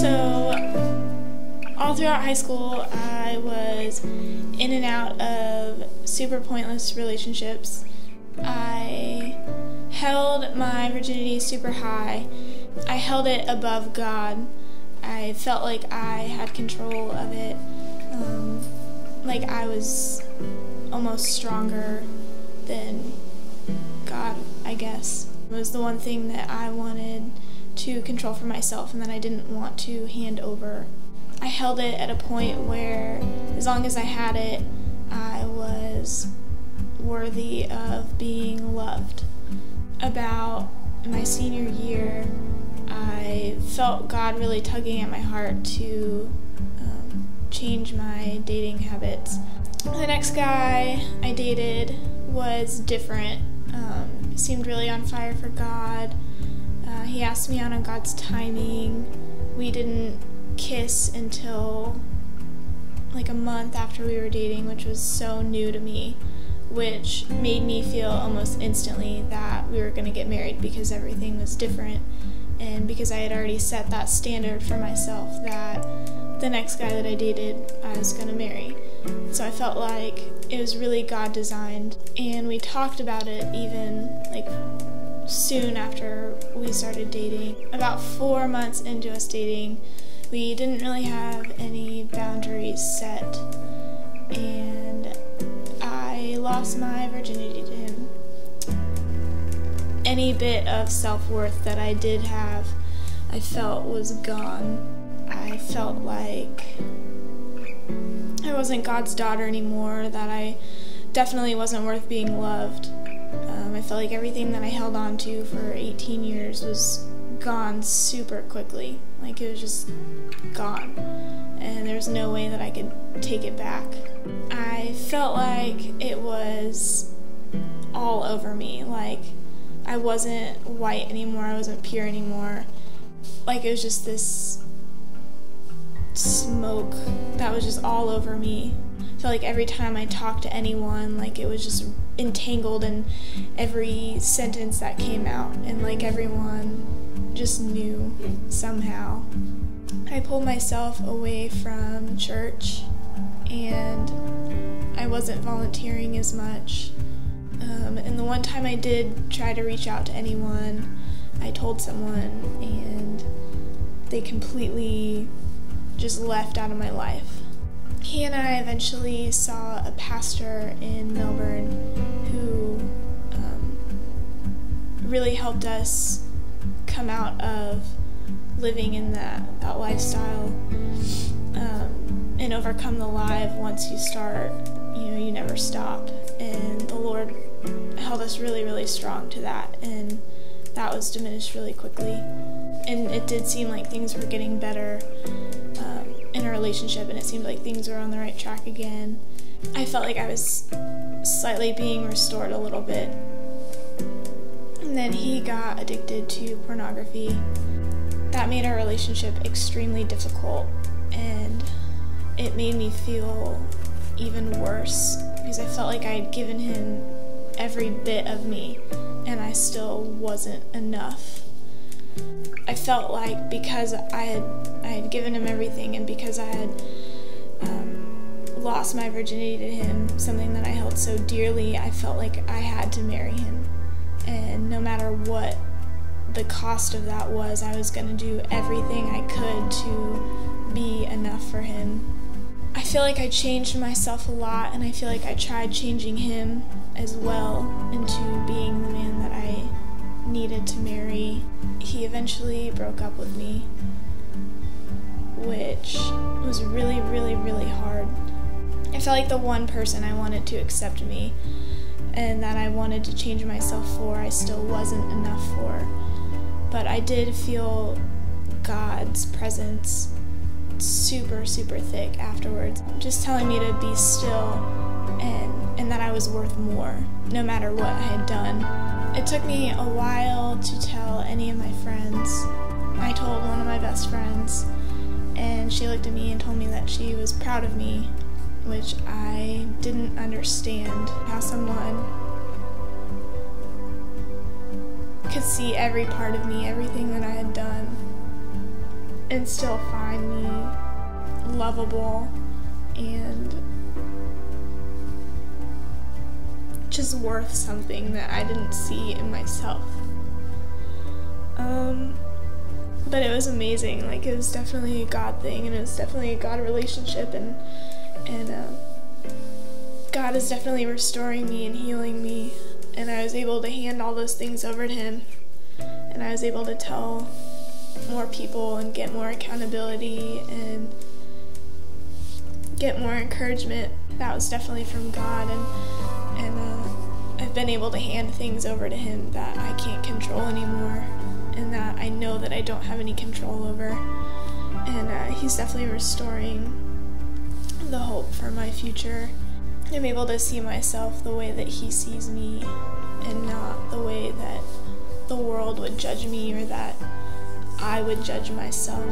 So, all throughout high school, I was in and out of super pointless relationships. I held my virginity super high. I held it above God. I felt like I had control of it, like I was almost stronger than God, I guess. It was the one thing that I wanted to control for myself and that I didn't want to hand over. I held it at a point where, as long as I had it, I was worthy of being loved. About my senior year, I felt God really tugging at my heart to change my dating habits. The next guy I dated was different. Seemed really on fire for God. He asked me out on God's timing. We didn't kiss until like a month after we were dating, which was so new to me, which made me feel almost instantly that we were going to get married because everything was different and because I had already set that standard for myself that the next guy that I dated I was going to marry. So I felt like it was really God designed, and we talked about it even like soon after we started dating. About 4 months into us dating, we didn't really have any boundaries set, and I lost my virginity to him. Any bit of self-worth that I did have, I felt was gone. I felt like I wasn't God's daughter anymore, that I definitely wasn't worth being loved. I felt like everything that I held on to for 18 years was gone super quickly. Like, it was just gone, and there was no way that I could take it back. I felt like it was all over me. Like, I wasn't white anymore, I wasn't pure anymore. Like, it was just this smoke that was just all over me. I felt like every time I talked to anyone, like, it was just entangled in every sentence that came out, and like everyone just knew somehow. I pulled myself away from church, and I wasn't volunteering as much. And the one time I did try to reach out to anyone, I told someone, and they completely just left out of my life. He and I eventually saw a pastor in Melbourne who really helped us come out of living in that lifestyle and overcome the lie of once you start, you never stop. And the Lord held us really, really strong to that, and that was diminished really quickly. And it did seem like things were getting better in our relationship, and it seemed like things were on the right track again. I felt like I was slightly being restored a little bit. And then he got addicted to pornography. That made our relationship extremely difficult, and it made me feel even worse because I felt like I had given him every bit of me, and I still wasn't enough. I felt like because I had given him everything, and because I had lost my virginity to him, something that I held so dearly, I felt like I had to marry him. And no matter what the cost of that was, I was going to do everything I could to be enough for him. I feel like I changed myself a lot, and I feel like I tried changing him as well into being the man that I needed to marry. He eventually broke up with me, which was really, really, really hard. I felt like the one person I wanted to accept me and that I wanted to change myself for, I still wasn't enough for. But I did feel God's presence super, super thick afterwards, just telling me to be still and that I was worth more, no matter what I had done. It took me a while to tell any of my friends. I told one of my best friends, and she looked at me and told me that she was proud of me, which I didn't understand how someone could see every part of me, everything that I had done, and still find me lovable and just worth something that I didn't see in myself. But it was amazing. Like, it was definitely a God thing, and it was definitely a God relationship, and God is definitely restoring me and healing me, and I was able to hand all those things over to Him, and I was able to tell more people and get more accountability and get more encouragement. That was definitely from God, and I've been able to hand things over to Him that I can't control anymore, and that I know that I don't have any control over. And He's definitely restoring the hope for my future. I'm able to see myself the way that He sees me, and not the way that the world would judge me or that I would judge myself.